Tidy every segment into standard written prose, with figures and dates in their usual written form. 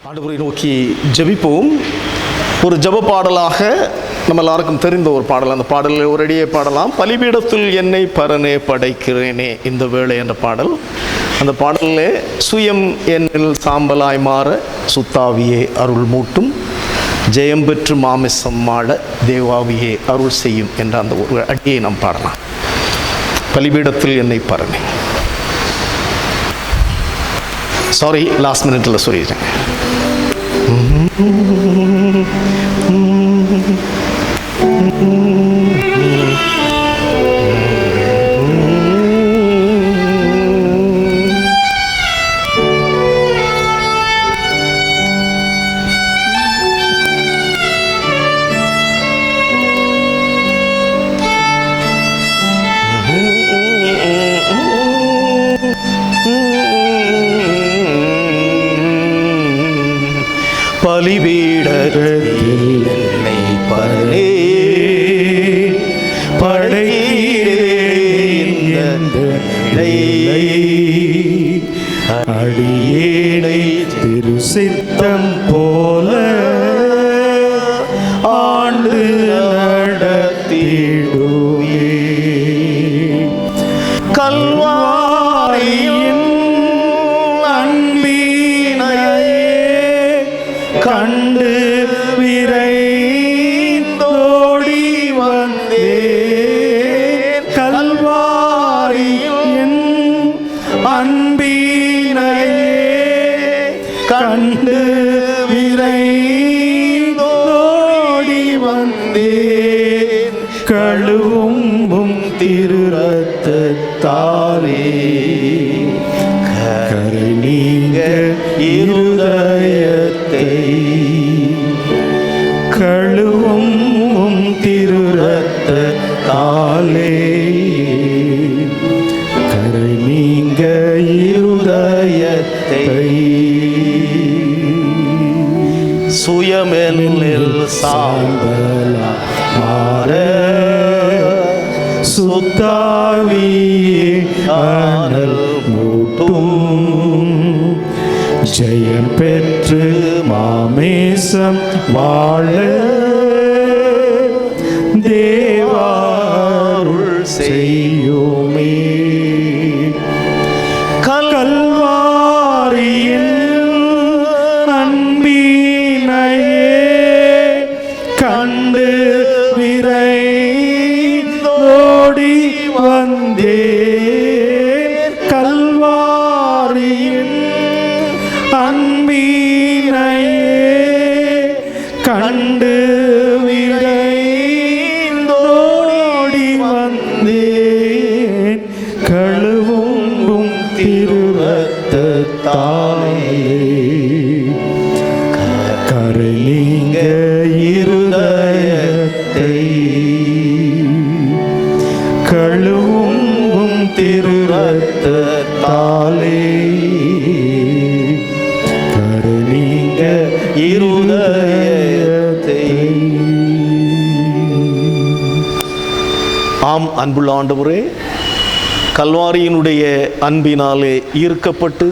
ஆண்டவரை நோக்கி ஜெபிப்போம். ஒரு ஜெப பாடலாக நம்ம எல்லாருக்கும் தெரிந்த ஒரு பாடல். அந்த பாடலில் ஒரு அடியே பாடலாம். பலிபீடத்தில் என்னை பரனே படைக்கிறேனே இந்த வேளை என்ற பாடல். அந்த பாடலிலே சுயம் என்னில் சாம்பலாய் மாற சுத்தாவியே அருள் மூட்டும், ஜெயம் பெற்று மாமிசம் மாட தேவாவியே அருள் செய்யும் என்ற அந்த ஒரு அடியை நாம் பாடலாம். பலிபீடத்தில் என்னை பரனே. சாரி, லாஸ்ட் மினிட்ல சொல்லிட்டேன். பலிபீடத்தில் என்னை பரனே படைக்கிறேன், அடியேனை திரு சித்தம் போல ஆண்டு நடத்திடுவே. கல்வாரியின் அன்பினையே கண்டு விரைந்தோடி வந்தேன். கல்வாரியின் அன்பினையே கண்டு விரைந்தோடி வந்தேன். கழுவும் திரு ரத்தத்தாலே கரை நீங்க இருதயத்தை, கழுவும் திரு ரத்தத்தாலே கரை நீங்க இருதயத்தை. சுயமெனில் சாம்பலா மாற சுத்தாவியே அனல் மூட்டும், ஜெயம் பெற்று மாமேசம் வாழ தேவாருள் செய்யுமே. கல்வாரியின் அன்பினையே கண்டு விரைந்தோடி வந்தேன். கல்வாரியின் அன்பினையே கண்டு விரைந்தோடி வந்தேன். கழுவும் திரு ரத்தத்தாலே கரை நீங்க இருதயத்தை, கழுவும் திரு ரத்தத்தாலே கரை நீங்க இருதயத்தை. ஆம், அன்புள்ள ஆண்டவரே, கல்வாரியினுடைய அன்பினாலே ஈர்க்கப்பட்டு,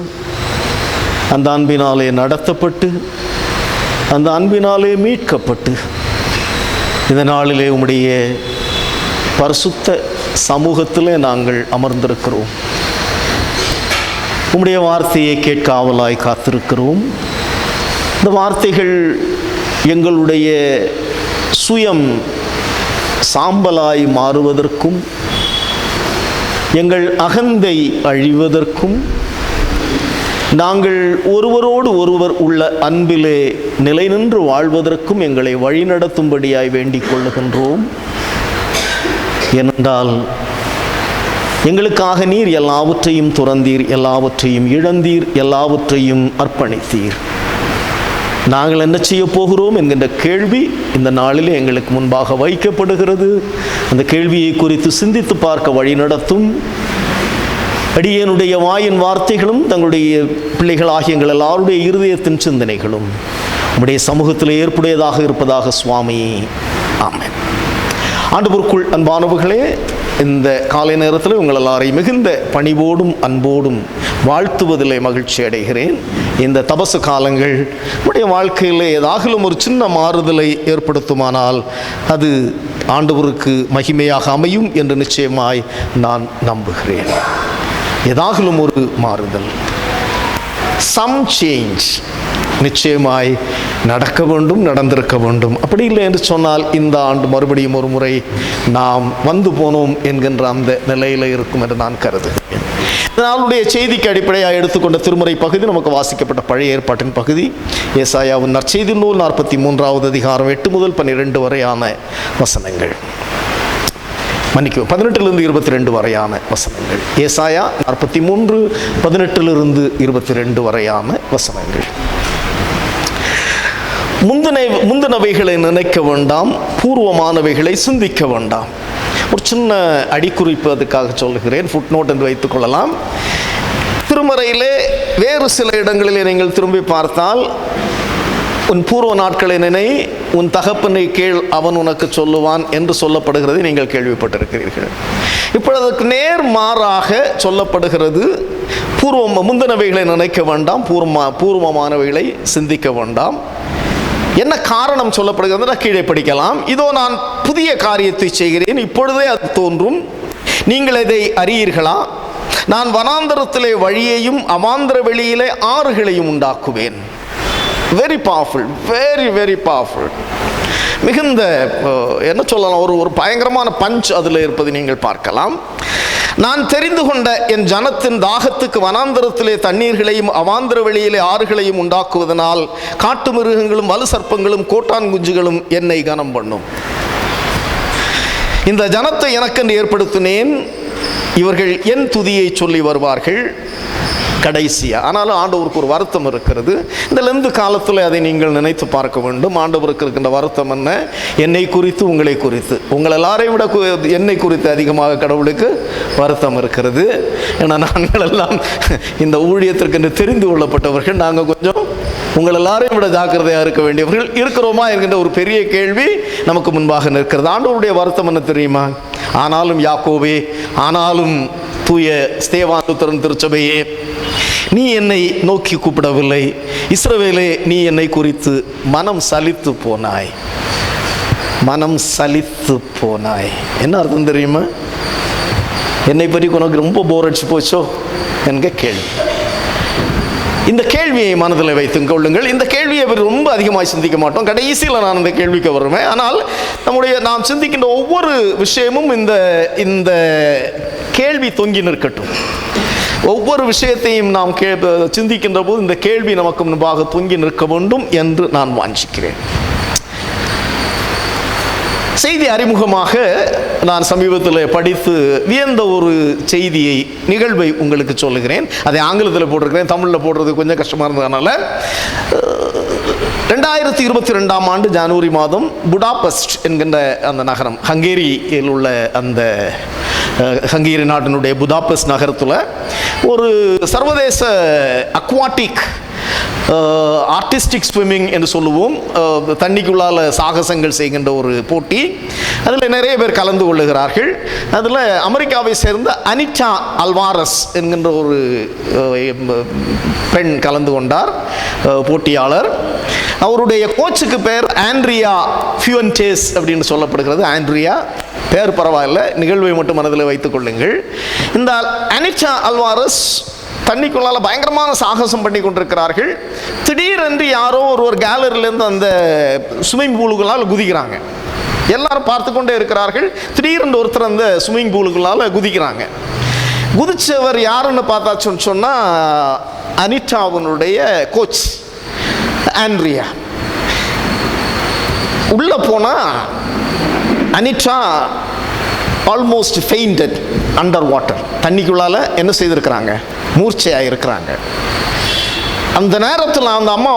அந்த அன்பினாலே நடத்தப்பட்டு, அந்த அன்பினாலே மீட்கப்பட்டு, இந்த நாளிலே உம்முடைய பரிசுத்த சமூகத்திலே நாங்கள் அமர்ந்திருக்கிறோம். உம்முடைய வார்த்தையை கேட்க ஆவலாய் காத்திருக்கிறோம். இந்த வார்த்தைகள் எங்களுடைய சுயம் சாம்பலாய் மாறுவதற்கும், எங்கள் அகந்தை அழிவதற்கும், நாங்கள் ஒருவரோடு ஒருவர் உள்ள அன்பிலே நிலை நின்று வாழ்வதற்கும் எங்களை வழிநடத்தும்படியாய் வேண்டிக் கொள்ளுகின்றோம். ஏனென்றால் எங்களுக்காக நீர் எல்லாவற்றையும் துறந்தீர், எல்லாவற்றையும் இழந்தீர், எல்லாவற்றையும் அர்ப்பணித்தீர். நாங்கள் என்ன செய்ய போகிறோம் என்கின்ற கேள்வி இந்த நாளிலே எங்களுக்கு முன்பாக வைக்கப்படுகிறது. அந்த கேள்வியை குறித்து சிந்தித்து பார்க்க வழி நடத்தும். அடியேனுடைய வாயின் வார்த்தைகளும் தங்களுடைய பிள்ளைகளாகிய எங்கள் எல்லாருடைய இருதயத்தின் சிந்தனைகளும் உம்முடைய சமூகத்தில் ஏற்புடையதாக இருப்பதாக சுவாமி. ஆமென். ஆண்டவருக்குள் அன்பானவர்களே, இந்த காலை நேரத்தில் உங்கள் எல்லாரையும் மிகுந்த பணிவோடும் அன்போடும் வாழ்த்துவதிலே மகிழ்ச்சி அடைகிறேன். இந்த தபசு காலங்கள் நம்முடைய வாழ்க்கையில் ஏதாகிலும் ஒரு சின்ன மாறுதலை ஏற்படுத்துமானால் அது ஆண்டவருக்கு மகிமையாக அமையும் என்று நிச்சயமாய் நான் நம்புகிறேன். ஏதாகிலும் ஒரு மாறுதல், சம் சேஞ்ச் நிச்சயமாய் நடக்க வேண்டும், நடந்திருக்க வேண்டும். அப்படி இல்லை என்று சொன்னால் இந்த ஆண்டு மறுபடியும் ஒரு முறை நாம் வந்து போனோம் என்கின்ற அந்த நிலையில் இருக்கும் என்று நான் கருதுகிறேன். நாளுடைய செய்திக்கு அடிப்படையாக எடுத்துக்கொண்ட திருமுறை பகுதி நமக்கு வாசிக்கப்பட்ட பழைய ஏற்பாட்டின் பகுதி ஏசாயாவின் நற்செய்தி நூல் 43வது அதிகாரம் 8 முதல் 12 வரையான வசனங்கள். 18 22 வரையான வசனங்கள். ஏசாயா 43 18 22 வரையான வசனங்கள். முந்தினவைகளை நினைக்க வேண்டாம், பூர்வமானவைகளை சிந்திக்க வேண்டாம். ஒரு சின்ன அடிக்குறிப்பு அதுக்காக சொல்லுகிறேன், ஃபுட் நோட் என்று வைத்துக் கொள்ளலாம். திருமறையிலே வேறு சில இடங்களிலே நீங்கள் திரும்பி பார்த்தால், உன் பூர்வ நாட்களை நினை, உன் தகப்பனை கேள், அவன் உனக்கு சொல்லுவான் என்று சொல்லப்படுகிறதை நீங்கள் கேள்விப்பட்டிருக்கிறீர்கள். இப்பொழுது அதுக்கு நேர் மாறாக சொல்லப்படுகிறது, முந்தினவைகளை நினைக்க வேண்டாம், பூர்வமானவைகளை சிந்திக்க வேண்டாம். என்ன காரணம் சொல்லப்படுகிறது கீழே படிக்கலாம். இதோ நான் புதிய காரியத்தை செய்கிறேன், இப்பொழுதே அது தோன்றும், நீங்கள் இதை அறியீர்களா? நான் வனாந்தரத்திலே வழியையும் அவாந்தர வெளியிலே ஆறுகளையும் உண்டாக்குவேன். Very powerful, very very powerful. மிகுந்த என்ன சொல்லலாம், ஒரு பயங்கரமான பஞ்ச் அதில் இருப்பதை நீங்கள் பார்க்கலாம். நான் தெரிந்து கொண்ட என் ஜனத்தின் தாகத்துக்கு வனாந்தரத்திலே தண்ணீர்களையும் அவாந்தர வெளியிலே ஆறுகளையும் உண்டாக்குவதனால் காட்டு மிருகங்களும் வலு சர்ப்பங்களும் கோட்டான் குஞ்சுகளும் என்னை கனம் பண்ணும். இந்த ஜனத்தை எனக்கென்று ஏற்படுத்தினேன், இவர்கள் என் துதியை சொல்லி வருவார்கள். கடைசியா ஆனாலும் ஆண்டவருக்கு ஒரு வருத்தம் இருக்கிறது. இந்த லெந்து காலத்தில் அதை நீங்கள் நினைத்து பார்க்க வேண்டும். ஆண்டவருக்கு இருக்கின்ற வருத்தம் என்ன? என்னை குறித்து, உங்களை குறித்து, உங்கள் எல்லாரையும் விட என்னை குறித்து அதிகமாக கடவுளுக்கு வருத்தம் இருக்கிறது. ஏன்னா நாங்கள் எல்லாம் இந்த ஊழியத்திற்கு தெரிந்து கொள்ளப்பட்டவர்கள், நாங்கள் கொஞ்சம் உங்கள் எல்லாரையும் விட ஜாக்கிரதையாக இருக்க வேண்டியவர்கள் இருக்கிறோமா என்கின்ற ஒரு பெரிய கேள்வி நமக்கு முன்பாக நிற்கிறது. ஆண்டவருடைய வருத்தம் என்ன தெரியுமா? ஆனாலும் யாக்கோவே, ஆனாலும் தூய ஸ்தேவான் லுத்தரன் திருச்சபையே, நீ என்னை நோக்கி கூப்பிடவில்லை. இஸ்ரவேலே, நீ என்னை குறித்து மனம் சலித்து போனாய். மனம் சலித்து போனாய் என்ன அர்த்தம் தெரியுமா? என்னை பற்றி உனக்கு ரொம்ப போர் அடிச்சு போச்சோ என்க கேள்வி. இந்த கேள்வியை மனதில் வைத்துக் கொள்ளுங்கள். இந்த கேள்வியை ரொம்ப அதிகமாக சிந்திக்க மாட்டோம், கடைசியில் நான் இந்த கேள்விக்கு வருவேன். ஆனால் நாம் சிந்திக்கின்ற ஒவ்வொரு விஷயமும் இந்த கேள்வி தொங்கி நிற்கட்டும். ஒவ்வொரு விஷயத்தையும் நாம் சிந்திக்கின்ற போது இந்த கேள்வி நமக்கு முன்பாக தொங்கி நிற்க வேண்டும் என்று நான் வாஞ்சிக்கிறேன். செய்தி அறிமுகமாக நான் சமீபத்தில் படித்து வியந்த ஒரு செய்தியை, நிகழ்வை உங்களுக்கு சொல்லுகிறேன். அதை ஆங்கிலத்தில் போட்டிருக்கிறேன், தமிழில் போடுறது கொஞ்சம் கஷ்டமாக இருந்ததுனால. 2022ஆம் ஆண்டு ஜனவரி மாதம் புடாபெஸ்ட் என்கின்ற அந்த நகரம், ஹங்கேரியில் உள்ள அந்த ஹங்கேரி நாட்டினுடைய புடாபெஸ்ட் நகரத்தில் ஒரு சர்வதேச அக்வாட்டிக் ஆர்டிஸ்டிக் ஸ்விம்மிங் என்று சொல்லுவோம், தண்ணிக்குள்ளால் சாகசங்கள் செய்கின்ற ஒரு போட்டி. அதில் நிறைய பேர் கலந்து கொள்ளுகிறார்கள். அதில் அமெரிக்காவை சேர்ந்த அனிட்டா அல்வாரஸ் என்கின்ற ஒரு பெண் கலந்து கொண்டார், போட்டியாளர். அவருடைய கோச்சுக்கு பேர் ஆண்ட்ரியா ஃபியூன்டேஸ் அப்படின்னு சொல்லப்படுகிறது. ஆண்ட்ரியா பேர் பரவாயில்ல, நிகழ்வை மட்டும் மனதில் வைத்துக் கொள்ளுங்கள். இந்த அனிட்டா அல்வாரஸ் தண்ணிக்குள்ளால் பயங்கரமான சாகசம் பண்ணி கொண்டிருக்கிறார்கள். திடீரென்று யாரோ ஒரு கேலரியிலேருந்து அந்த ஸ்விம்மிங் பூலுகளால் குதிக்கிறாங்க. எல்லாரும் பார்த்து கொண்டே இருக்கிறார்கள். திடீரென்று ஒருத்தர் அந்த ஸ்விம்மிங் பூலுகளால் குதிக்கிறாங்க. குதிச்சவர் யாருன்னு பார்த்தாச்சுன்னு சொன்னால் அனிட்டாவினுடைய கோச் ஆண்ட்ரியா. உள்ளே போனால் Anita almost fainted under water. தண்ணிக்குள்ளால் என்ன செய்திருக்கிறாங்க? மூர்ச்சையாக இருக்கிறாங்க. அந்த நேரத்தில் அந்த அம்மா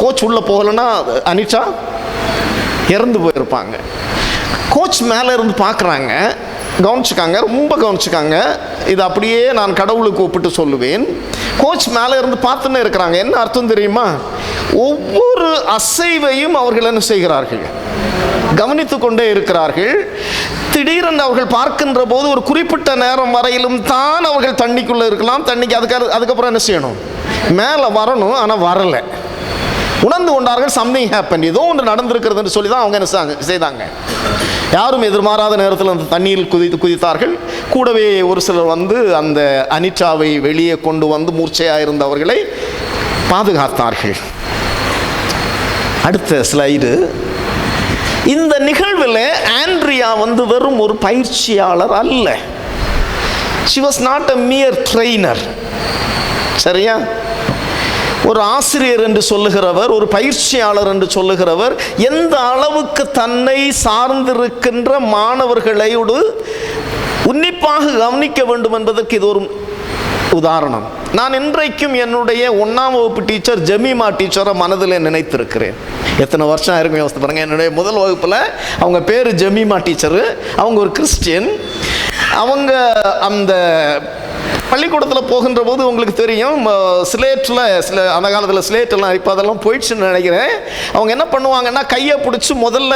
கோச் உள்ளே போகலைன்னா அனிட்டா இறந்து போயிருப்பாங்க. கோச் மேலே இருந்து பார்க்குறாங்க, கவனிச்சுக்காங்க, ரொம்ப கவனிச்சுக்காங்க. இது அப்படியே நான் கடவுளுக்கு ஒப்பிட்டு சொல்லுவேன். கோச் மேலே இருந்து பார்த்துன்னு இருக்கிறாங்க. என்ன அர்த்தம் தெரியுமா? ஒவ்வொரு அசைவையும் அவர்கள் என்ன செய்கிறார்கள்? கவனித்து கொண்டே இருக்கிறார்கள். திடீரென்று அவர்கள் பார்க்கின்ற போது ஒரு குறிப்பிட்ட நேரம் வரையிலும் தான் அவர்கள் தண்ணிக்குள்ளே இருக்கலாம். தண்ணிக்கு அதுக்கப்புறம் என்ன செய்யணும்? மேலே வரணும். ஆனால் வரலை. உணர்ந்து கொண்டார்கள், சம்திங் ஹேப்பன், ஏதோ ஒன்று நடந்திருக்கிறதுன்னு சொல்லி தான் அவங்க என்ன செய்தாங்க. யாரும் எதிர்பாராத நேரத்தில் அந்த தண்ணீரில் குதித்தார்கள். கூடவே ஒரு சிலர் வந்து அந்த அனிட்டாவை வெளியே கொண்டு வந்து மூர்ச்சையாக இருந்தவர்களை பாதுகாத்தார்கள். அடுத்த ஸ்லைடு. இந்த நிகழ்வில் ஆண்ட்ரியா வந்து வெறும் ஒரு பயிற்சியாளர் அல்ல. she was not a mere trainer. சரியா? ஒரு ஆசிரியர் என்று சொல்லுகிறவர், ஒரு பயிற்சியாளர் என்று சொல்லுகிறவர் எந்த அளவுக்கு தன்னை சார்ந்திருக்கின்ற மாணவர்களோடு உன்னிப்பாக கவனிக்க வேண்டும் என்பதற்கு இது ஒரு உதாரணம். நான் இன்றைக்கும் என்னுடைய 1ஆம் வகுப்பு டீச்சர் ஜெமிமா டீச்சரை மனதில் நினைத்திருக்கிறேன். எத்தனை வருஷம் ஆயிருக்கும் யோசித்து பாருங்க. என்னுடைய முதல் வகுப்பில் அவங்க பேர் ஜெமிமா டீச்சரு. அவங்க ஒரு கிறிஸ்டியன். அவங்க அந்த பள்ளிக்கூடத்தில் போகின்ற போது உங்களுக்கு தெரியும், ஸ்லேட்டில் அந்த காலத்தில் ஸ்லேட்டெல்லாம் இப்போ அதெல்லாம் போயிடுச்சுன்னு நினைக்கிறேன். அவங்க என்ன பண்ணுவாங்கன்னா கையை பிடிச்சி முதல்ல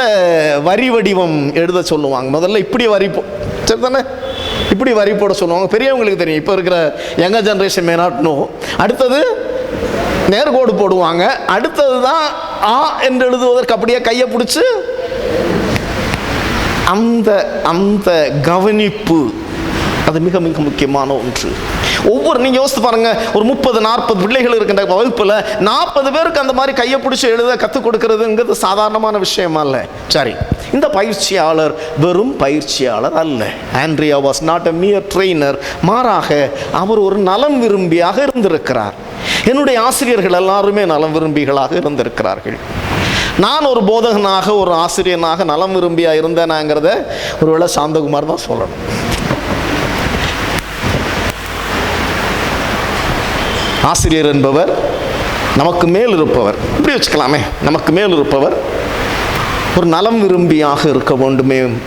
வரி வடிவம் எழுத சொல்லுவாங்க. முதல்ல இப்படி வரி சரி தானே, இப்படி வரி போட சொல்லுவாங்க. பெரியவங்களுக்கு தெரியும், இப்போ இருக்கிற younger generation may not know. அடுத்தது நேர்கோடு போடுவாங்க. அடுத்தது தான் ஆ என்று எழுதுவதற்கு அப்படியே கையை பிடிச்சி அந்த அந்த கவனிப்பு அது மிக மிக முக்கியமான ஒன்று. நீங்கள் யோசித்து பாருங்க, ஒரு 30-40 பிள்ளைகள் இருக்கின்ற வகுப்பில் 40 பேருக்கு அந்த மாதிரி கையை பிடிச்சி எழுத கற்றுக் கொடுக்கறதுங்கிறது சாதாரணமான விஷயமா இல்லை. சரி, இந்த பயிற்சியாளர் வெறும் பயிற்சியாளர் அல்ல. Andrea was not a mere trainer. மாறாக அவர் ஒரு நலம் விரும்பியாக இருந்திருக்கிறார். என்னுடைய ஆசிரியர்கள் எல்லாருமே நலம் விரும்பிகளாக இருந்திருக்கிறார்கள். நான் ஒரு போதகனாக, ஒரு ஆசிரியனாக நலம் விரும்பியாக இருந்தேனாங்கிறத ஒருவேளை சாந்தகுமார் தான் சொல்லணும். ஆசிரியர் என்பவர் நமக்கு மேல் இருப்பவர், இப்படி வச்சுக்கலாமே, நமக்கு மேல் இருப்பவர் ஒரு நலம் விரும்பியாக இருக்க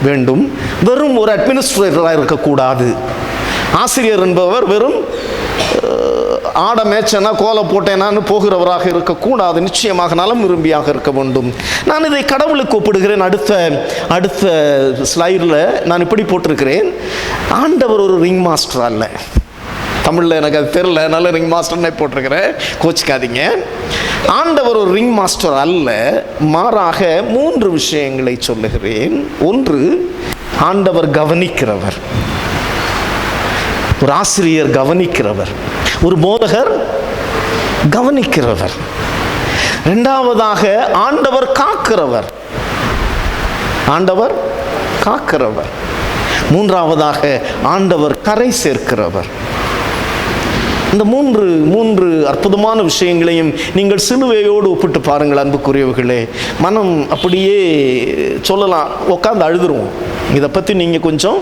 வேண்டும். வெறும் ஒரு அட்மினிஸ்ட்ரேட்டராக இருக்கக்கூடாது. ஆசிரியர் என்பவர் வெறும் ஆட மேய்ச்சனா கோலை போட்டேனான்னு போகிறவராக இருக்கக்கூடாது. நிச்சயமாக நலம் விரும்பியாக இருக்க வேண்டும். நான் இதை கடவுளுக்கு ஒப்பிடுகிறேன். அடுத்த ஸ்லைடில் நான் இப்படி போட்டிருக்கிறேன், ஆண்டவர் ஒரு ரிங் மாஸ்டர் அல்ல. தமிழில் எனக்கு அது தெரியல, நல்ல ரிங் மாஸ்டர்னே போட்டிருக்கிறேன், கோச்சிக்காதீங்க. ஆண்டவர் ஒரு ரிங் மாஸ்டர் அல்ல. மாறாக 3 விஷயங்களை சொல்லுகிறேன். ஒன்று, ஆண்டவர் கவனிக்கிறவர். ஒரு ஆசிரியர் கவனிக்கிறவர், ஒரு போதகர் கவனிக்கிறவர். இரண்டாவதாக ஆண்டவர் காக்கிறவர். ஆண்டவர் காக்கிறவர். மூன்றாவதாக ஆண்டவர் கரை சேர்க்கிறவர். இந்த மூன்று அற்புதமான விஷயங்களையும் நீங்கள் சிலுவையோடு ஒப்பிட்டு பாருங்கள் அன்புக்குரியவர்களே. மனம் அப்படியே சொல்லலாம், உட்காந்து அழுதுருவோம். இதை பற்றி நீங்கள் கொஞ்சம்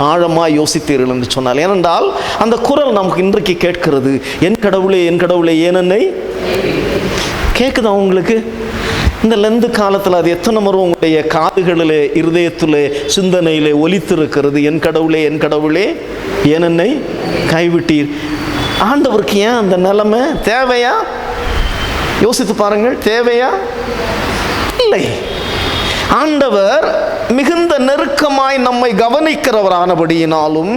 ஆழமாக யோசித்தீர்கள் என்று சொன்னால். ஏனென்றால் அந்த குரல் நமக்கு இன்றைக்கு கேட்கிறது, என் கடவுளே என் கடவுளே ஏன் என்னை கேட்குதா உங்களுக்கு? இந்த லெந்து காலத்தில் அது எத்தனை முறை உங்களுடைய காதுகளில், இருதயத்தில், சிந்தனையில் ஒலித்திருக்கிறது, என் கடவுளே என் கடவுளே ஏன் என்னை கைவிட்டீர். ஆண்டவருக்கு ஏன் அந்த நிலைமை தேவையா? யோசித்து பாருங்கள், தேவையா? இல்லை. ஆண்டவர் மிகுந்த நெருக்கமாய் நம்மை கவனிக்கிறவரானபடியினாலும்,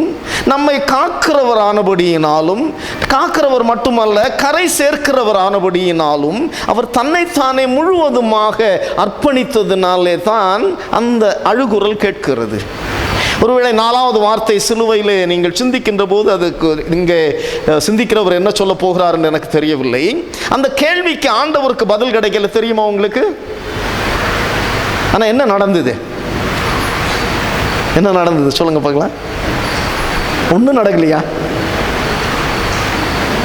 நம்மை காக்கிறவரானபடியினாலும், காக்கிறவர் மட்டுமல்ல கரை சேர்க்கிறவரானபடியினாலும், அவர் தன்னைத்தானே முழுவதுமாக அர்ப்பணித்ததினாலே தான் அந்த அழுகுரல் கேட்கிறது. ஒருவேளை 4வது வார்த்தை சிலுவையில் நீங்கள் சிந்திக்கின்ற போது அதுக்கு இங்கே சிந்திக்கிறவர் என்ன சொல்ல போகிறார் என்று எனக்கு தெரியவில்லை. அந்த கேள்விக்கு ஆண்டவருக்கு பதில் கிடைக்கல, தெரியுமா உங்களுக்கு? ஆனால் என்ன நடந்தது? என்ன நடந்தது சொல்லுங்க பார்க்கலாம். ஒன்றும் நடக்கலையா?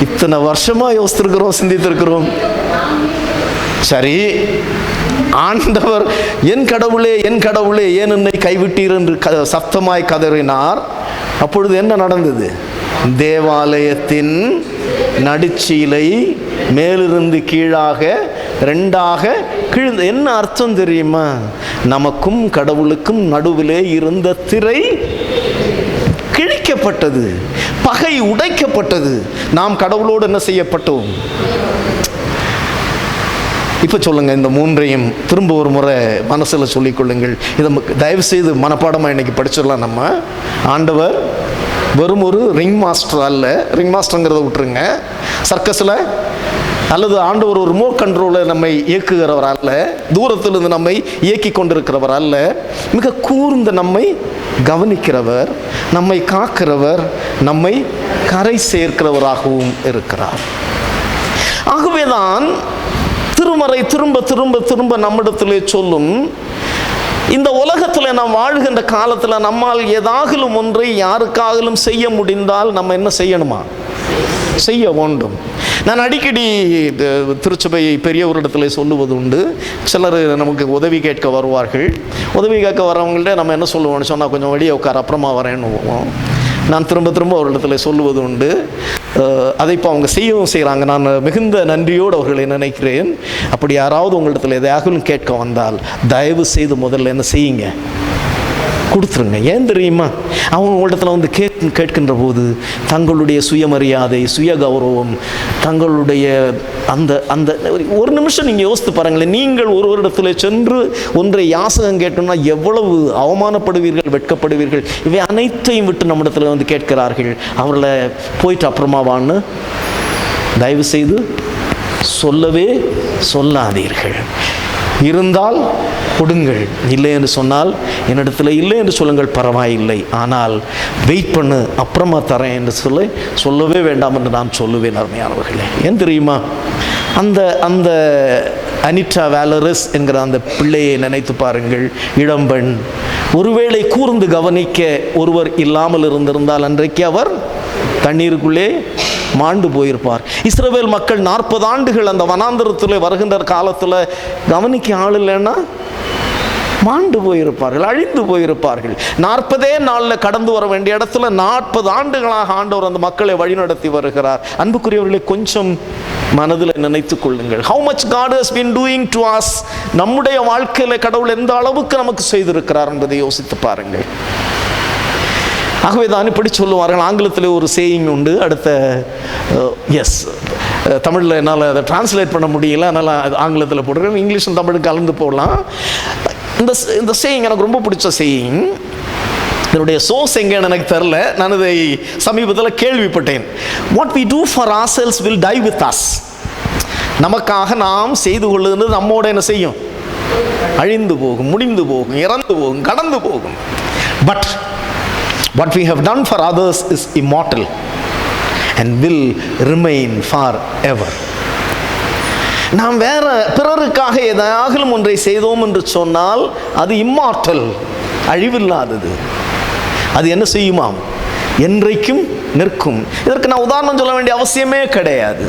இத்தனை வருஷமா யோசித்திருக்கிறோம், சிந்தித்திருக்கிறோம். சரி, ஆண்டவர் என் கடவுளே என் கடவுளே ஏன் என்னை கைவிட்டீர் என்று சத்தமாய் கதறினார். அப்பொழுது என்ன நடந்தது? தேவாலயத்தின் நடுச்சீலை மேலிருந்து கீழாக 2ஆக கிழிந்த. என்ன அர்த்தம் தெரியுமா? நமக்கும் கடவுளுக்கும் நடுவிலே இருந்த திரை கிழிக்கப்பட்டது, பகை உடைக்கப்பட்டது. நாம் கடவுளோடு என்ன செய்யப்பட்டோம்? இப்போ சொல்லுங்கள், இந்த மூன்றையும் திரும்ப ஒரு முறை மனசில் சொல்லிக்கொள்ளுங்கள். இதை தயவு செய்து மனப்பாடமாக இன்றைக்கி படிச்சிடலாம். நம்ம ஆண்டவர் வெறும் ஒரு ரிங் மாஸ்டர் அல்ல. ரிங் மாஸ்டருங்கிறத விட்டுருங்க. சர்க்கஸில் அல்லது ஆண்டவர் ஒரு ரிமோட் கண்ட்ரோலில் நம்மை இயக்குகிறவர் அல்ல. தூரத்திலிருந்து நம்மை இயக்கி கொண்டிருக்கிறவர் அல்ல. மிக கூர்ந்து நம்மை கவனிக்கிறவர், நம்மை காக்கிறவர், நம்மை கரை சேர்க்கிறவராகவும் இருக்கிறார். ஆகவேதான் திருமறை திரும்ப திரும்ப திரும்ப நம்மிடத்திலே சொல்லும், இந்த உலகத்தில் நாம் வாழ்கின்ற காலத்தில் நம்மால் ஏதாகிலும் ஒன்றை யாருக்காகிலும் செய்ய முடிந்தால் நம்ம என்ன செய்யணுமா? செய்ய வேண்டும். நான் அடிக்கடி திருச்சபை பெரியவரிடத்தில் சொல்லுவது உண்டு. சிலர் நமக்கு உதவி கேட்க வருவார்கள். உதவி கேட்க வரவங்கள்ட்ட நம்ம என்ன சொல்லுவோம்னு சொன்னால், கொஞ்சம் வெளியே உட்கார, அப்புறமா வரேன்னு நான் திரும்ப திரும்ப அவர்களிடத்தில் சொல்லுவது உண்டு. அதை இப்போ அவங்க செய்யவும் செய்கிறாங்க. நான் மிகுந்த நன்றியோடு அவர்களை நினைக்கிறேன். அப்படி யாராவது உங்களிடத்தில் எதையாகவும் கேட்க வந்தால் தயவு செய்து முதல்ல என்ன செய்யுங்க? கொடுத்துருங்க. ஏன் தெரியுமா? அவங்க உங்களிடத்தில் வந்து கேட்கின்ற போது தங்களுடைய சுயமரியாதை, சுய கௌரவம், தங்களுடைய அந்த அந்த ஒரு நிமிஷம் நீங்கள் யோசித்து பாருங்களேன். நீங்கள் ஒருவரிடத்தில் சென்று ஒன்றை யாசகம் கேட்டோம்னா எவ்வளவு அவமானப்படுவீர்கள், வெட்கப்படுவீர்கள். இவை அனைத்தையும் விட்டு நம்மிடத்தில் வந்து கேட்கிறார்கள். அவர்களை போயிட்டு அப்புறமாவான்னு தயவு செய்து சொல்லவே சொல்லாதீர்கள். இருந்தால் கொடுங்கள், இல்லை என்று சொன்னால் என்னிடத்தில் இல்லை என்று சொல்லுங்கள், பரவாயில்லை. ஆனால் வெயிட் பண்ணு, அப்புறமா தரேன் என்று சொல்லவே வேண்டாம் என்று நான் சொல்லுவேன். அருமையானவர்களே, ஏன் தெரியுமா? அந்த அந்த அனிட்டா வேலரஸ் என்கிற அந்த பிள்ளையை நினைத்து பாருங்கள். இளம்பெண். ஒருவேளை கூர்ந்து கவனிக்க ஒருவர் இல்லாமல் இருந்திருந்தால் அன்றைக்கு அவர் தண்ணீருக்குள்ளே மாண்டு போயிருப்பார். இஸ்ரவேல் மக்கள் 40 ஆண்டுகள் அந்த வனாந்தரத்தில் வருகின்ற காலத்தில் கவனிக்க ஆள் இல்லைன்னா மாண்டு போயிருப்பார்கள், அழிந்து போயிருப்பார்கள். 40 நாளில் கடந்து வர வேண்டிய இடத்துல 40 ஆண்டுகளாக ஆண்டவர் அந்த மக்களை வழிநடத்தி வருகிறார். அன்புக்குரியவர்களை கொஞ்சம் மனதில் நினைத்துக் கொள்ளுங்கள். how much God has been doing to us. நம்முடைய வாழ்க்கையில் கடவுள் எந்த அளவுக்கு நமக்கு செய்திருக்கிறார் என்பதை யோசித்து பாருங்கள். ஆகவே தான் இப்படி சொல்லுவார்கள். ஆங்கிலத்தில் ஒரு சேயிங் உண்டு. அடுத்த தமிழில் என்னால் அதை டிரான்ஸ்லேட் பண்ண முடியல, அதனால் ஆங்கிலத்தில் போடுறேன். இங்கிலீஷும் தமிழும் கலந்து போடலாம். இந்த சேயிங் எனக்கு ரொம்ப பிடிச்ச சேயிங். இதனுடைய சோர்ஸ் எங்கேன்னு எனக்கு தெரில. நான் இதை சமீபத்தில் கேள்விப்பட்டேன். What we do for ourselves will die with us. நமக்காக நாம் செய்து கொள்ளுகிறது நம்மோட என்ன செய்யும்? அழிந்து போகும், முடிந்து போகும், இறந்து போகும், கடந்து போகும். But what we have done for others is immortal and will remain forever. நாம் வேற பிறருக்காக ஏதாகிலும் ஒன்றை செய்தோம் என்று சொன்னால் அது இம்மார்டல், அழிவில்லாதது. அது என்ன செய்யுமாம்? என்றைக்கும் நிற்கும். இதற்கு நான் உதாரணம் சொல்ல வேண்டிய அவசியமே கிடையாது.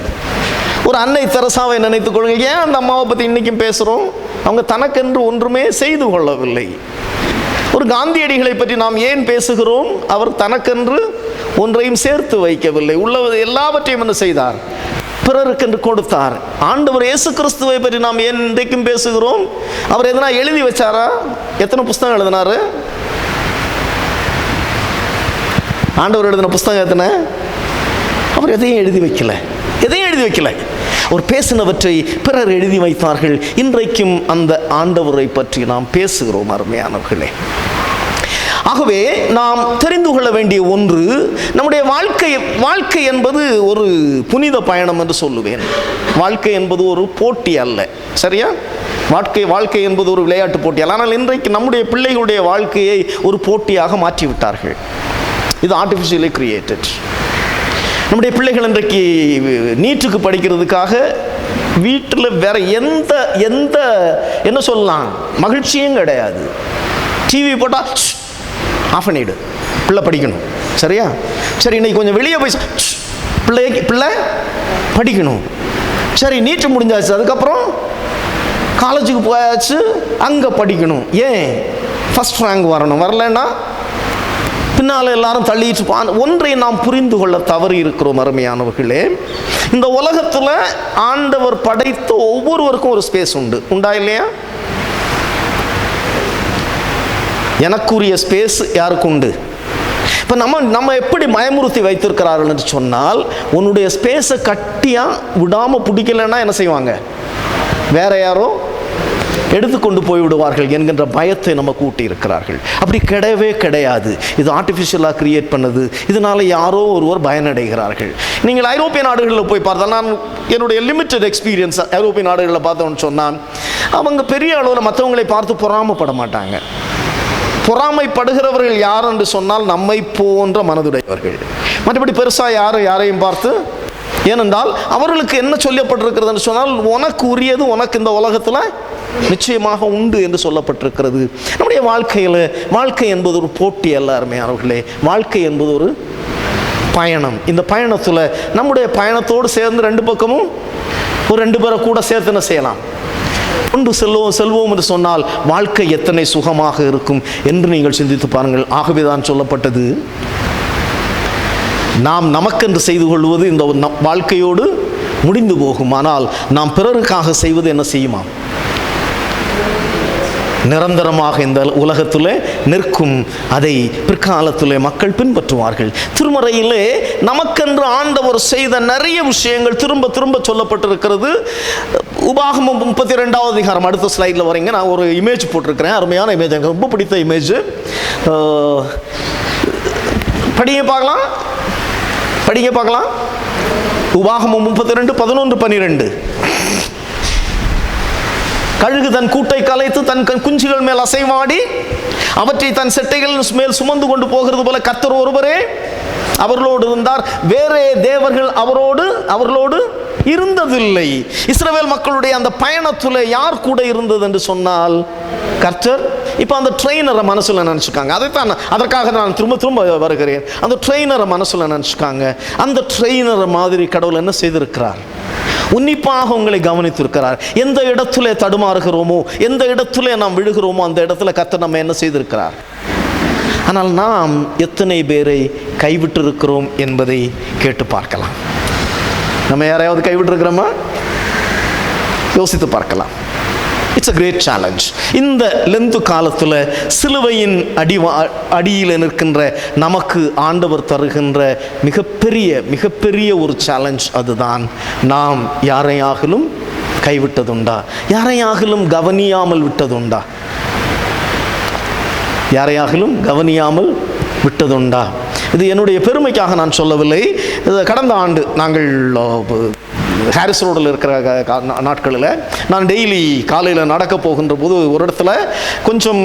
ஒரு அன்னை தெரசாவை நினைத்துக் கொள்ளுங்கள். ஏன் அந்த அம்மாவை பற்றி இன்றைக்கும் பேசுகிறோம்? அவங்க தனக்கென்று ஒன்றுமே செய்து கொள்ளவில்லை. ஒரு காந்தியடிகளை பற்றி நாம் ஏன் பேசுகிறோம்? அவர் தனக்கென்று ஒன்றையும் சேர்த்து வைக்கவில்லை. உள்ளது எல்லாவற்றையும் என்ன செய்தார்? பிறருக்கென்று கொடுத்தார். ஆண்டவர் இயேசு கிறிஸ்துவை பற்றி நாம் ஏன் இன்றைக்கும் பேசுகிறோம்? அவர் எதனா எழுதி வச்சாரா? எத்தனை புஸ்தகம் எழுதினாரு? ஆண்டவர் எழுதின புஸ்தகம் எத்தனை? அவர் எதையும் எழுதி வைக்கல, எதையும் எழுதி வைக்கல. ஒரு பேசினவற்றை பிறர் எழுதி வைத்தார்கள். இன்றைக்கும் அந்த ஆண்டவரை பற்றி நாம் பேசுகிறோம். அருமையானவர்களே, ஆகவே நாம் தெரிந்து கொள்ள வேண்டிய ஒன்று, நம்முடைய வாழ்க்கை என்பது ஒரு புனித பயணம் என்று சொல்லுவேன். வாழ்க்கை என்பது ஒரு போட்டி அல்ல. சரியா? வாழ்க்கை என்பது ஒரு விளையாட்டு போட்டி அல்ல. ஆனால் இன்றைக்கு நம்முடைய பிள்ளைகளுடைய வாழ்க்கையை ஒரு போட்டியாக மாற்றிவிட்டார்கள். இது ஆர்டிஃபிஷியலி கிரியேட்டட். நம்முடைய பிள்ளைகள் இன்றைக்கு நீட்டுக்கு படிக்கிறதுக்காக வீட்டில் வேற எந்த என்ன சொல்லலாம் மகிழ்ச்சியும் கிடையாது. டிவி போட்டால் ஆஃப் பண்ணிடு, பிள்ளை படிக்கணும். சரியா? சரி, இன்னைக்கு கொஞ்சம் வெளியே போய் பிள்ளை படிக்கணும். சரி, நீட்டு முடிஞ்சாச்சு, அதுக்கப்புறம் காலேஜுக்கு போயாச்சு, அங்கே படிக்கணும். ஏன்? ஃபஸ்ட் ரேங்க் வரணும். வரலன்னா பின்னால் எல்லாரும் தள்ளிட்டு ஒன்றை நாம் புரிந்து கொள்ள தவறி இருக்கிறோம். அருமையானவர்களே, இந்த உலகத்தில் ஆண்டவர் படைத்த ஒவ்வொருவருக்கும் ஒரு ஸ்பேஸ் உண்டு. உண்டா இல்லையா? எனக்குரிய ஸ்பேஸ் யாருக்கு உண்டு? இப்போ நம்ம எப்படி பயமுறுத்தி வைத்திருக்கிறார்கள் என்று சொன்னால், உன்னுடைய ஸ்பேஸை கட்டியாக விடாமல் பிடிக்கலைன்னா என்ன செய்வாங்க? வேற யாரோ எடுத்துக்கொண்டு போய்விடுவார்கள் என்கின்ற பயத்தை நம்ம கூட்டி இருக்கிறார்கள். அப்படி கிடையவே கிடையாது. இது ஆர்டிஃபிஷியலாக கிரியேட் பண்ணது. இதனால யாரோ ஒருவர் பயனடைகிறார்கள். நீங்கள் ஐரோப்பிய நாடுகளில் போய் பார்த்தால், நான் என்னுடைய லிமிட்டட் எக்ஸ்பீரியன்ஸ் ஐரோப்பிய நாடுகளில் பார்த்தோன்னு சொன்னால், அவங்க பெரிய அளவில் மற்றவங்களை பார்த்து பொறாமப்பட மாட்டாங்க. பொறாமைப்படுகிறவர்கள் யார் என்று சொன்னால் நம்மை போன்ற மனதுடையவர்கள். மற்றபடி பெருசாக யாரையும் பார்த்து, ஏனென்றால் அவர்களுக்கு என்ன சொல்லப்பட்டிருக்கிறது என்று சொன்னால், உனக்கு உரியது உனக்கு இந்த உலகத்தில் நிச்சயமாக உண்டு என்று சொல்லப்பட்டிருக்கிறது. நம்முடைய வாழ்க்கை என்பது ஒரு போட்டி அல்ல அருமையானவர்களே. வாழ்க்கை என்பது ஒரு பயணம். இந்த பயணத்தில் நம்முடைய பயணத்தோடு சேர்ந்து ரெண்டு பக்கமும் ஒரு 2 பேரை கூட சேர்த்து என்ன செய்யலாம், கொண்டு செல்வோம் என்று சொன்னால் வாழ்க்கை எத்தனை சுகமாக இருக்கும் என்று நீங்கள் சிந்தித்து பாருங்கள். ஆகவேதான் சொல்லப்பட்டது, நாம் நமக்கென்று செய்து கொள்வது இந்த வாழ்க்கையோடு முடிந்து போகும். ஆனால் நாம் பிறருக்காக செய்வது என்ன செய்யுமா, நிரந்தரமாக இந்த உலகத்திலே நிற்கும். அதை பிற்காலத்திலே மக்கள் பின்பற்றுவார்கள். திருமறையிலே நமக்கென்று ஆண்டவர் செய்த நிறைய விஷயங்கள் திரும்ப திரும்ப சொல்லப்பட்டிருக்கிறது. உபாகமம் 32வது அதிகாரம், அடுத்த ஸ்லைடில் வரீங்க. நான் ஒரு இமேஜ் போட்டிருக்கிறேன், அருமையான இமேஜ், எனக்கு ரொம்ப பிடித்த இமேஜ். படிங்க பார்க்கலாம். உபாகமம் 32:11-12. கழுகு தன் கூட்டை கலைத்து தன் குஞ்சுகள் மேல் அசைவாடி அவற்றை தன் செட்டைகள் மேல் சுமந்து கொண்டு போகிறது போல கர்த்தர் ஒருவரே அவர்களோடு இருந்தார், வேறே தேவர்கள் அவர்களோடு இருந்ததில்லை. இஸ்ரவேல் மக்களுடைய அந்த பயணத்தில் யார் கூட இருந்தது என்று சொன்னால் கர்த்தர். இப்போ அந்த ட்ரெயினரை மனசுல நினச்சிக்காங்க. அதற்காக நான் திரும்ப வருகிறேன். அந்த ட்ரெயினரை மனசுல நினச்சிக்காங்க. அந்த ட்ரெயினரை மாதிரி கடவுள் என்ன செய்திருக்கிறார், உன்னிப்பாக உங்களை கவனித்திருக்கிறார். எந்த இடத்துல தடுமாறுகிறோமோ, எந்த இடத்துல நாம் விழுகிறோமோ, அந்த இடத்துல கர்த்தர் நம்ம என்ன செய்திருக்கிறார். ஆனால் நாம் எத்தனை பேரை கைவிட்டிருக்கிறோம் என்பதை கேட்டு பார்க்கலாம். நம்ம யாரையாவது கைவிட்டிருக்கிறோமா? யோசித்து பார்க்கலாம். It's a great challenge. இந்த லெந்து காலத்தில் சிலுவையின் அடியில் நிற்கின்ற நமக்கு ஆண்டவர் தருகின்ற மிகப்பெரிய ஒரு சேலஞ்ச். அதுதான், நாம் யாரையாகிலும் கைவிட்டதுண்டா, யாரையாகிலும் கவனியாமல் விட்டதுண்டா, யாரையாகிலும் கவனியாமல் விட்டதுண்டா. இது என்னுடைய பெருமைக்காக நான் சொல்லவில்லை. கடந்த ஆண்டு நாங்கள் ஹாரிஸ் ரோடில் இருக்கிற நாட்களில் நான் டெய்லி காலையில் நடக்க போகின்ற போது ஒரு இடத்துல கொஞ்சம்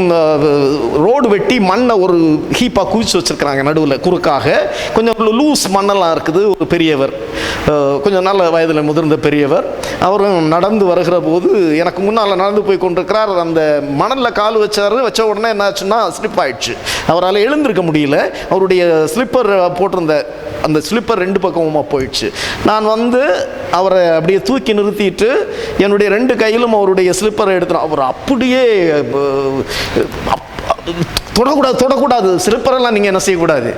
ரோடு வெட்டி மண்ணை ஒரு ஹீப்பாக குவிச்சு வச்சுருக்கிறாங்க. நடுவில் குறுக்காக கொஞ்சம் லூஸ் மண்ணெல்லாம் இருக்குது. ஒரு பெரியவர், கொஞ்சம் நல்ல வயதில் முதிர்ந்த பெரியவர், அவரும் நடந்து வருகிற போது எனக்கு முன்னால் நடந்து போய் கொண்டிருக்கிறார். அந்த மணலில் கால் வச்ச உடனே என்ன ஆச்சுன்னா ஸ்லிப் ஆயிடுச்சு. அவரால் எழுந்திருக்க முடியல. அவருடைய ஸ்லிப்பர் போட்டிருந்த அந்த ஸ்லிப்பர் 2 பக்கமுமாக போயிடுச்சு. நான் அவரை அப்படியே தூக்கி நிறுத்திட்டு என்னுடைய 2 கையிலும் அவருடைய ஸ்லிப்பரை எடுத்துறோம். அவர் அப்படியே தொடக்கூடாது ஸ்லிப்பரெல்லாம் நீங்கள் என்ன செய்யக்கூடாது,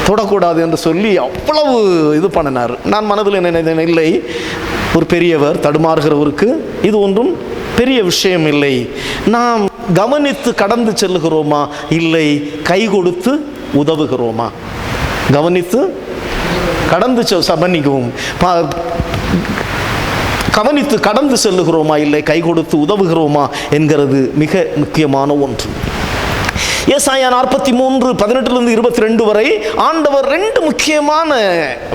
தொடக்கூடாது என்று சொல்லி அவ்வளவு இது பண்ணினார். நான் மனதில் என்ன இல்லை, ஒரு பெரியவர் தடுமாறுகிறவருக்கு இது ஒன்றும் பெரிய விஷயம் இல்லை. நாம் கவனித்து கடந்து செல்லுகிறோமா, இல்லை கை கொடுத்து உதவுகிறோமா? கவனித்து கடந்து சபனிக்கவும் கவனித்து கடந்து செல்லுகிறோமா, இல்லை கை கொடுத்து உதவுகிறோமா என்கிறது மிக முக்கியமான ஒன்று. ஏசாயா 43:18-22 வரை ஆண்டவர் 2 முக்கியமான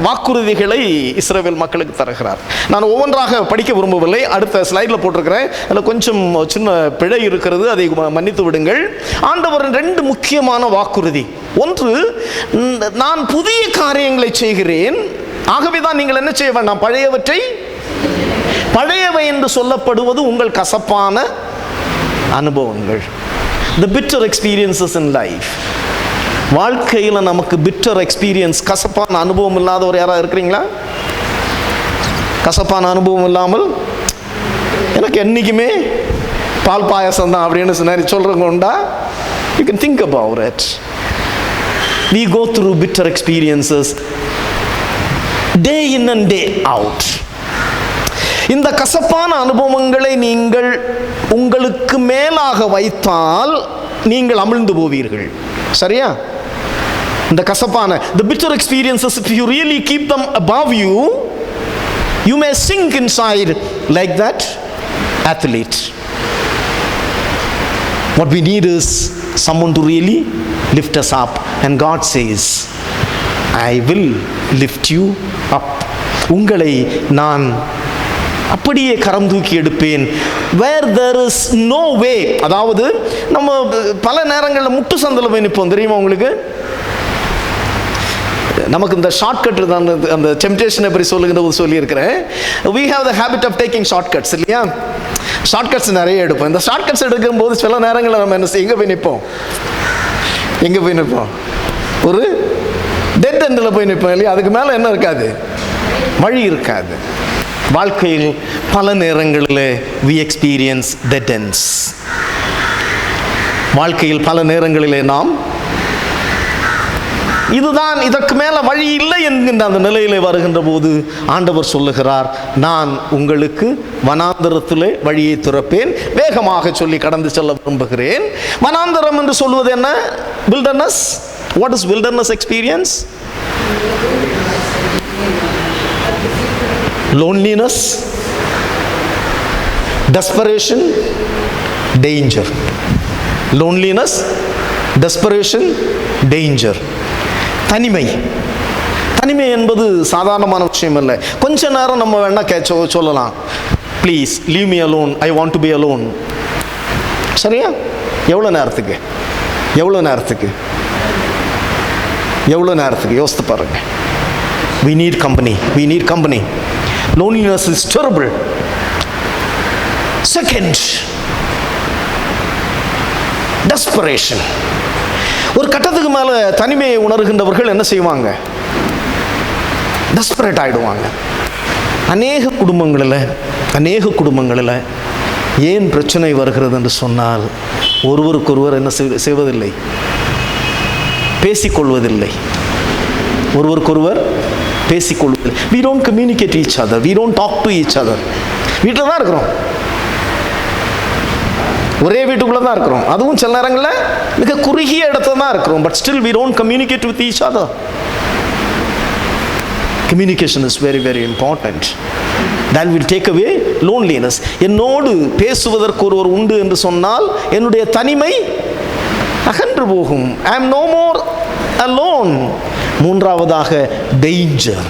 வாக்குறுதிகளை இஸ்ரவேல் மக்களுக்கு தருகிறார். நான் ஒவ்வொன்றாக படிக்க விரும்பவில்லை, அடுத்த ஸ்லைடில் போட்டிருக்கிறேன். அதில் கொஞ்சம் சின்ன பிழை இருக்கிறது, அதை மன்னித்து விடுங்கள். ஆண்டவரின் 2 முக்கியமான வாக்குறுதி. ஒன்று, நான் புதிய காரியங்களை செய்கிறேன், ஆகவே தான் நீங்கள் என்ன செய்ய வேண்டாம், பழையவை என்று சொல்லப்படுவது உங்கள் கசப்பான அனுபவங்கள். The bitter experiences in life. வாழ்க்கையில் நமக்கு bitter experience, கசப்பான அனுபவம் இல்லாதவர் யாராவது இருக்கிறீங்களா? கசப்பான அனுபவம் இல்லாமல் எனக்கு என்றைக்குமே பால் பாயசம் தான் அப்படின்னு சொல்கிறவங்க உண்டா? You can think about it. We go through bitter experiences day in and day out. இந்த கசப்பான அனுபவங்களை நீங்கள் உங்களுக்கு மேலாக வைத்தால் நீங்கள் அமிழ்ந்து போவீர்கள். சரியா? இந்த கசப்பான the bitter experiences, if you really keep them above you, you may sink inside like that athlete. What we need is someone to really lift us up. And God says, I will lift you up. உங்களை நான் அப்படியே கரம் தூக்கி எடுப்பேன். Where there is no way. அதாவது நம்ம பல நேரங்களில் முட்டு சந்தில் போய் நிற்போம், தெரியுமா உங்களுக்கு? நமக்கு இந்த ஷார்ட்கட் அந்த டெம்டேஷனை பற்றி சொல்லுகிற போது சொல்லியிருக்கிறேன். we have the habit of taking shortcuts, இல்லையா? ஷார்ட்கட்ஸ் நிறைய எடுப்போம். இந்த ஷார்ட்கட்ஸ் எடுக்கும்போது சில நேரங்களில் நம்ம என்ன எங்கே போய் நிற்போம்? ஒரு டெட் எண்டில் போய் நிற்போம், இல்லையா? அதுக்கு மேலே என்ன இருக்காது? வழி இருக்காது. வாழ்க்கையில் பல நேரங்களில் we experience dead ends. வாழ்க்கையில் பல நேரங்களிலே நாம் இதுதான், இதற்கு மேல வழி இல்லை என்கின்ற அந்த நிலையிலே வருகின்ற போது ஆண்டவர் சொல்லுகிறார், நான் உங்களுக்கு வனாந்தரத்திலே வழியை திறப்பேன். வேகமாக சொல்லி கடந்து செல்ல விரும்புகிறேன். வனாந்தரம் என்று சொல்வது என்ன? wilderness. What is wilderness experience? Loneliness, desperation, danger. Loneliness, desperation, danger. தனிமை என்பது சாதாரணமான விஷயம் இல்லை. கொஞ்ச நேரம் நம்ம வேணா சொல்லலாம், please leave me alone, I want to be alone. சரியா? எவ்வளோ நேரத்துக்கு யோசித்து பாருங்க. we need company. Loneliness is terrible. Second, desperation. ஒரு கட்டத்துக்கு மேலே தனிமையை உணர்கின்றவர்கள் என்ன செய்வாங்க? டெஸ்பரேட் ஆகிடுவாங்க. அநேக குடும்பங்களில் ஏன் பிரச்சனை வருகிறது என்று சொன்னால், ஒருவருக்கொருவர் என்ன செய்வதில்லை? பேசிக்கொள்வதில்லை. we don't communicate each other, we don't talk to each other. வீட்டில் தான் இருக்கிறோம், ஒரே வீட்டுக்குள்ளே தான் இருக்கிறோம், அதுவும் சில நேரங்களில் மிக குறுகிய இடத்துல தான் இருக்கிறோம். But still we don't communicate with each other. Communication is very, very important. That will take away loneliness. என்னோடு பேசுவதற்கு ஒருவர் உண்டு என்று சொன்னால் என்னுடைய தனிமை அகன்று போகும். I am no more alone. மூன்றாவதாக டேஞ்சர்.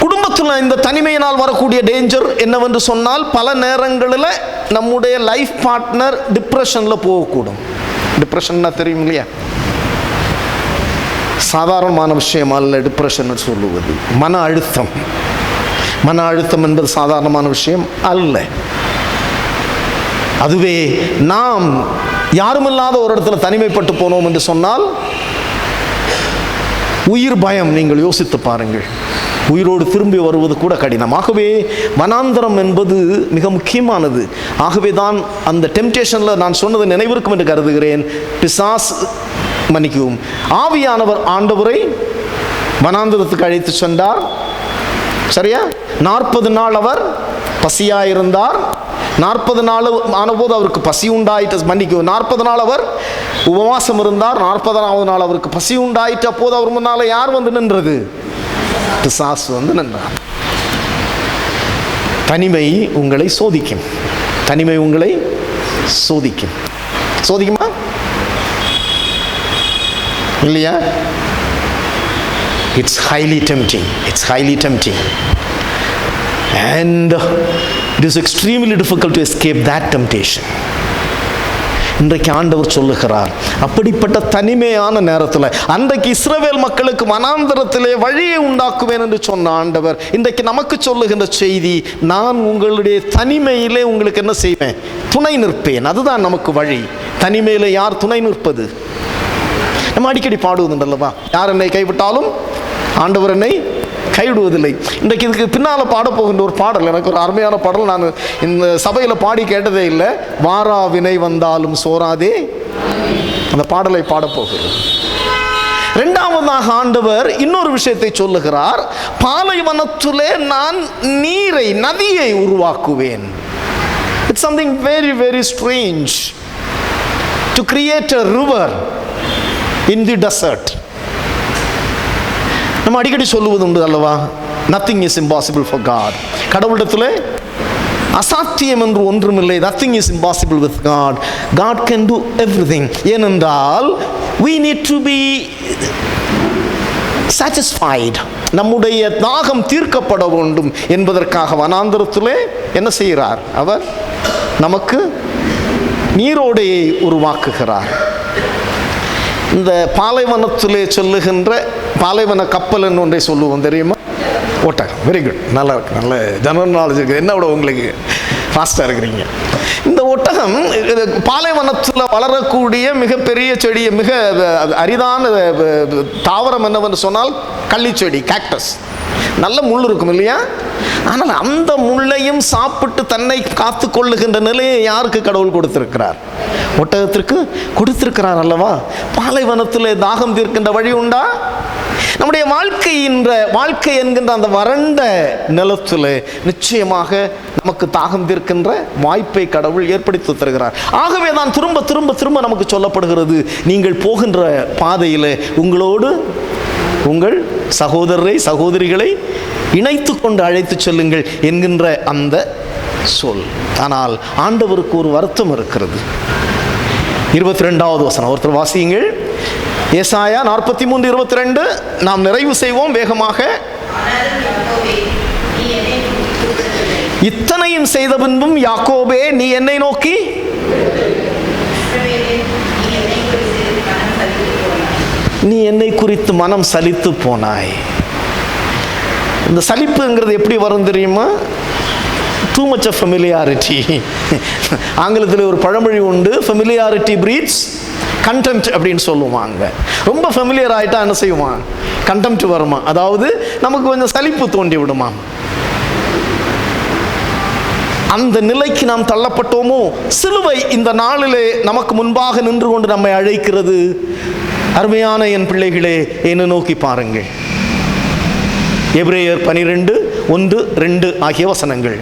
குடும்பத்தில் இந்த தனிமையினால் வரக்கூடிய டேஞ்சர் என்னவென்று சொன்னால், பல நேரங்களில் நம்முடைய லைஃப் பார்ட்னர் டிப்ரெஷனில் போகக்கூடும். டிப்ரெஷன்னா தெரியும் இல்லையா? சாதாரணமான விஷயம் அல்ல டிப்ரெஷன் சொல்லுவது. மன அழுத்தம் என்பது சாதாரணமான விஷயம் அல்ல. அதுவே நாம் யாருமில்லாத ஒரு இடத்துல தனிமைப்பட்டு போனோம் என்று சொன்னால் உயிர் பயம். நீங்கள் யோசித்து பாருங்கள், உயிரோடு திரும்பி வருவது கூட கடினம். ஆகவே வனாந்தரம் என்பது மிக முக்கியமானது. ஆகவே தான் அந்த டெம்டேஷனில் நான் சொன்னது நினைவிருக்கும் என்று கருதுகிறேன். மன்னிக்கவும், ஆவியானவர் ஆண்டவரை வனாந்தரத்துக்கு அழைத்து சென்றார். சரியா? 40 நாள் அவர் பசியாயிருந்தார். 40 நாள் ஆனபோது அவருக்கு பசி உண்டாயிட்டு. மன்னிக்கவும், 40 நாள் அவர் உபவாசம் இருந்தார். 40ஆவது நாள் அவருக்கு பசி உண்டாயிட்டு. அப்போது அவர் முன்னால யார் வந்து நின்றது? பிசாசு வந்து நின்றார். தனிமை உங்களை சோதிக்கும். சோதிக்குமா இல்லையா? It's highly tempting. And it is extremely difficult to escape that temptation. இன்றைக்கு ஆண்டவர் சொல்லுகிறார், அப்படிப்பட்ட தனிமையான நேரத்தில் அன்றைக்கு இஸ்ரவேல் மக்களுக்கு வனாந்தரத்திலே வழியை உண்டாக்குவேன் என்று சொன்ன ஆண்டவர் இன்றைக்கு நமக்கு சொல்லுகின்ற செய்தி, நான் உங்களுடைய தனிமையிலே உங்களுக்கு என்ன செய்வேன்? துணை நிற்பேன். அதுதான் நமக்கு வழி. தனிமையிலே யார் துணை நிற்பது? நம்ம அடிக்கடி பாடுவதுண்டல்லவா, யார் என்னை கைவிட்டாலும் ஆண்டவர் என்னை கைவிடுவதில்லை. இன்றைக்கு இதுக்கு பின்னால் பாடப்போகின்ற ஒரு பாடல், எனக்கு ஒரு அருமையான பாடல், நான் இந்த சபையில் பாடி கேட்டதே இல்லை. வாரா வினை வந்தாலும் சோராதே, அந்த பாடலை பாடப்போகிறேன். இரண்டாவதாக ஆண்டவர் இன்னொரு விஷயத்தை சொல்லுகிறார், பாலைவனத்திலே நான் நதியை உருவாக்குவேன். It's something very, very strange to create a river in the desert. நம்ம அடிக்கடி சொல்லுவது உண்டு அல்லவா, nothing is impossible for God. கடவுளிடத்தில் அசாத்தியம் என்று ஒன்றுமில்லை. nothing is impossible with God. God can do everything. ஏனென்றால் we need to be satisfied. நம்முடைய தாகம் தீர்க்கப்பட வேண்டும் என்பதற்காக வனாந்தரத்திலே என்ன செய்கிறார்? அவர் நமக்கு நீரோடையை உருவாக்குகிறார். இந்த பாலைவனத்திலே சொல்லுகின்ற பாலைவன கப்பல் என்று ஒன்றை சொல்லுவோம், தெரியுமா? ஒட்டகம். வெரி குட், நல்லா இருக்கு, நல்ல ஜெனரல் நாலேஜ் இருக்குது. என்ன விட உங்களுக்கு ஃபாஸ்ட்டாக இருக்கிறீங்க. இந்த ஒட்டகம் பாலைவனத்தில் வளரக்கூடிய மிகப்பெரிய செடி, மிக அரிதான தாவரம் என்னவென்று சொன்னால் கள்ளிச்செடி, கேக்டஸ். நல்ல முள் இருக்கும் இல்லையா? ஆனால் அந்த முள்ளையும் சாப்பிட்டு தன்னை காத்து கொள்ளுகின்ற நிலையை யாருக்கு கடவுள் கொடுத்திருக்கிறார்? ஒட்டகத்திற்கு கொடுத்திருக்கிறார் அல்லவா? பாலைவனத்தில் தாகம் தீர்க்கின்ற வழி உண்டா? நம்முடைய வாழ்க்கை என்கின்ற அந்த வறண்ட நிலத்தில் நிச்சயமாக நமக்கு தாகம் தீர்க்கின்ற வாய்ப்பை கடவுள் ஏற்படுத்தி தருகிறார். ஆகவே தான் திரும்ப திரும்ப திரும்ப நமக்கு சொல்லப்படுகிறது, நீங்கள் போகின்ற பாதையில் உங்களோடு உங்கள் சகோதரரை சகோதரிகளை இணைத்து கொண்டு அழைத்து செல்லுங்கள் என்கின்ற அந்த சொல். ஆனால் ஆண்டவருக்கு ஒரு வருத்தம் இருக்கிறது. 22வது வசனம் ஒருத்தர் வாசியுங்கள். ஏசாயா 43:22. நாம் நிறைவு செய்வோம் வேகமாக. இத்தனையும் செய்த பின்பும் யாக்கோபே நீ என்னை நோக்கி நீ என்னை குறித்து மனம் சலித்து போனாய். இந்த சலிப்புங்கிறது எப்படி வரும் தெரியுமா? Too much of familiarity. ஆங்கிலத்தில் ஒரு பழமொழி உண்டு, ஃபெமிலியாரிட்டி பிரீட்ஸ் கண்டெம்ட் அப்படின்னு சொல்லுவாங்க. ரொம்ப ஃபெமிலியர் ஆகிட்டா என்ன செய்யுமா? கண்டெம்ட் வருமா? அதாவது நமக்கு கொஞ்சம் சலிப்பு தோண்டி விடுமா? அந்த நிலைக்கு நாம் தள்ளப்பட்டோமோ? சிலுவை இந்த நாளிலே நமக்கு முன்பாக நின்று கொண்டு நம்மை அழைக்கிறது. அருமையான என் பிள்ளைகளே, என்னை நோக்கி பாருங்கள். எபிரேயர் 12:1-2 ஆகிய வசனங்கள்.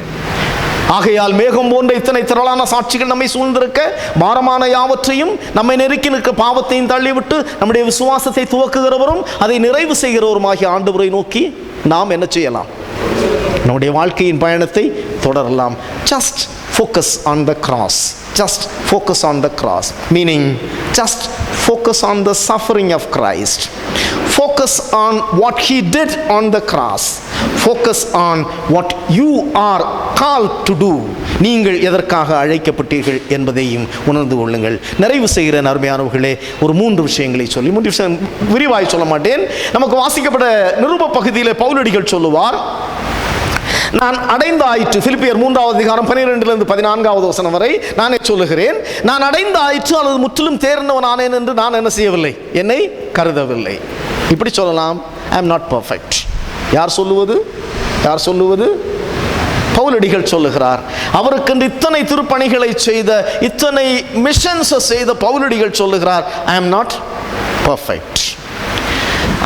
ஆகையால் மேகம் போன்ற இத்தனை திரளான சாட்சிகள் நம்மை சூழ்ந்திருக்க, பாரமான யாவற்றையும் நம்மை நெருக்கி நிற்க பாவத்தையும் தள்ளிவிட்டு நம்முடைய விசுவாசத்தை துவக்குகிறவரும் அதை நிறைவு செய்கிறவரும் ஆகிய ஆண்டவரை நோக்கி நாம் என்ன செய்யலாம்? நம்முடைய வாழ்க்கையின் பயணத்தை தொடரலாம். Just focus on the cross. Just focus on the cross. Meaning, just focus on the suffering of Christ. Focus on what He did on the cross. Focus on what you are called to do. நீங்கள் எதற்காக அழைக்கப்பட்டீர்கள் என்பதையும் உணர்ந்து கொள்ளுங்கள். நிறைவு செய்கிற அருமையானவர்களே, ஒரு 3 விஷயங்களை சொல்லி, 3 விஷயம் விரிவாய் சொல்ல மாட்டேன். நமக்கு வாசிக்கப்பட்ட நிருப பகுதியிலே பவுலடிகள் சொல்லுவார், நான் அடைந்த ஆயிற்று. பிலிப்பியர் 3வது அதிகாரம் 12-14வது வசனம் வரை நானே சொல்லுகிறேன். நான் அடைந்த ஆயிற்று அல்லது முற்றிலும் தேர்ந்தவன் ஆனேன் என்று நான் என்ன செய்யவில்லை, என்னை கருதவில்லை. இப்படி சொல்லலாம், ஐ எம் நாட் பர்ஃபெக்ட். யார் சொல்லுவது? பவுலடிகள் சொல்லுகிறார். அவருக்கு இத்தனை திருப்பணிகளை செய்த, இத்தனை மிஷன்ஸ் செய்த பவுலடிகள் சொல்லுகிறார், ஐ எம் நாட் பர்ஃபெக்ட்.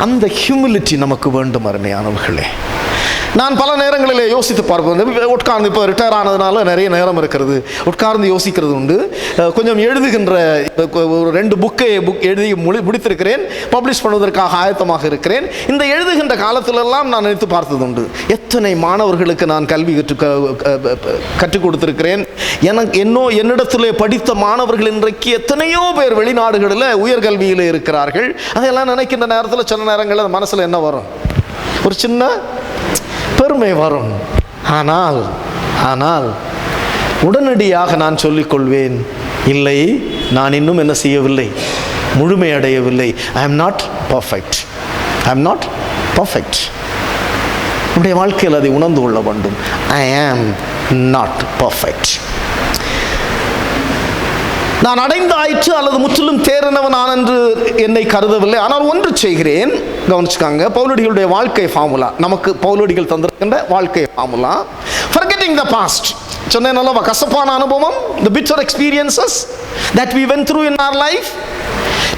அந்த ஹியூமிலிட்டி நமக்கு வேண்டும் அருமையானவர்களே. நான் பல நேரங்களில் யோசித்து பார்ப்பேன். உட்கார்ந்து இப்போ ரிட்டையர் ஆனதுனால நிறைய நேரம் இருக்கிறது, உட்கார்ந்து யோசிக்கிறது உண்டு. கொஞ்சம் எழுதுகின்ற ஒரு 2 புக் எழுதி முடித்திருக்கிறேன். பப்ளிஷ் பண்ணுவதற்காக ஆயத்தமாக இருக்கிறேன். இந்த எழுதுகின்ற காலத்திலெல்லாம் நான் நினைத்து பார்த்தது உண்டு, எத்தனை மாணவர்களுக்கு நான் கல்வி கற்றுக் கொடுத்திருக்கிறேன். என்னிடத்திலே படித்த மாணவர்கள் இன்றைக்கு எத்தனையோ பேர் வெளிநாடுகளில் உயர்கல்வியில் இருக்கிறார்கள். அதையெல்லாம் நினைக்கின்ற நேரத்தில் சில நேரங்களில் மனசில் என்ன வரும்? ஒரு சின்ன பெருமை வரும். ஆனால் உடனடியாக நான் சொல்லிக்கொள்வேன், இல்லை, நான் இன்னும் என்ன செய்யவில்லை, முழுமையடையவில்லை. I am not perfect. நம்முடைய வாழ்க்கையில் அதை உணர்ந்து கொள்ள வேண்டும். ஐ ஆம் நாட் பர்ஃபெக்ட். நான் அடைந்த ஆயிற்று அல்லது முற்றிலும் தேறினவன் நான் என்று என்னை கருதவில்லை. ஆனால் ஒன்று செய்கிறேன், கவனிச்சுக்காங்க. பவுலடிகளுடைய வாழ்க்கை ஃபார்முலா, நமக்கு பவுலடிகள் தந்திருக்கின்ற வாழ்க்கை ஃபார்முலா. forgetting the past. சொன்னேன் அல்லவா, கசப்பான அனுபவம், the bitter experiences that we went through in our life.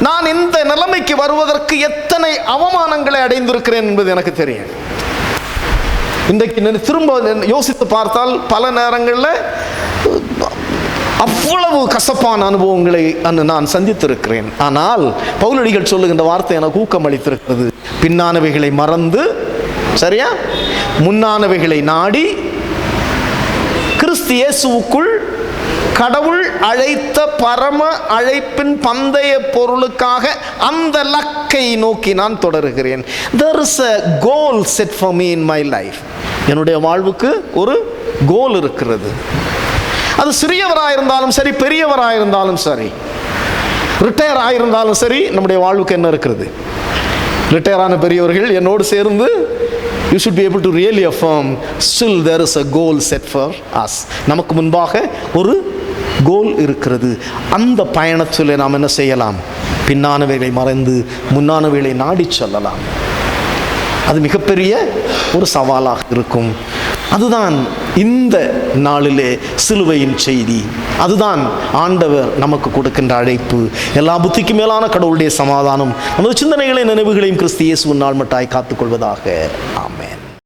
நான் இந்த நிலைமைக்கு வருவதற்கு எத்தனை அவமானங்களை அடைந்திருக்கிறேன் என்பது எனக்கு தெரியும். இன்றைக்கு திரும்ப யோசித்து பார்த்தால் பல நேரங்களில் அவ்வளவு கசப்பான அனுபவங்களை நான் சந்தித்திருக்கிறேன். ஆனால் பவுலடிகள் சொல்லுகின்ற வார்த்தை எனக்கு ஊக்கம் அளித்திருக்கிறது. பின்னானவைகளை மறந்து, சரியா, முன்னானவைகளை நாடி கிறிஸ்து இயேசுவுக்குள் கடவுள் அழைத்த பரம அழைப்பின் பந்தய பொருளுக்காக அந்த லக்கை நோக்கி நான் தொடருகிறேன். There is a goal set for me in my life. என்னுடைய வாழ்வுக்கு ஒரு கோல் இருக்கிறது. அது சிறியவராயிருந்தாலும் சரி, பெரியவராயிருந்தாலும் சரி, ரிட்டையர் ஆயிருந்தாலும் சரி, நம்முடைய வாழ்வுக்கு என்ன இருக்கிறது? ரிட்டையர் ஆன பெரியவர்கள் என்னோடு சேர்ந்து you should be able to really affirm still there is a goal set for us. நமக்கு முன்பாக ஒரு கோல் இருக்கிறது. அந்த பயணத்தில் நாம் என்ன செய்யலாம்? பின்னானவைகளை மறைந்து முன்னானவைகளை நாடி செல்லலாம். அது மிகப்பெரிய ஒரு சவாலாக இருக்கும். அதுதான் இந்த நாளிலே சிலுவையின் செய்தி. அதுதான் ஆண்டவர் நமக்கு கொடுக்கின்ற அழைப்பு. எல்லா புத்திக்கு மேலான கடவுளுடைய சமாதானம் நமது சிந்தனைகளையும் நினைவுகளையும் கிறிஸ்து இயேசுவின் நாள் மட்டாய் காத்துக்கொள்வதாக. ஆமென்.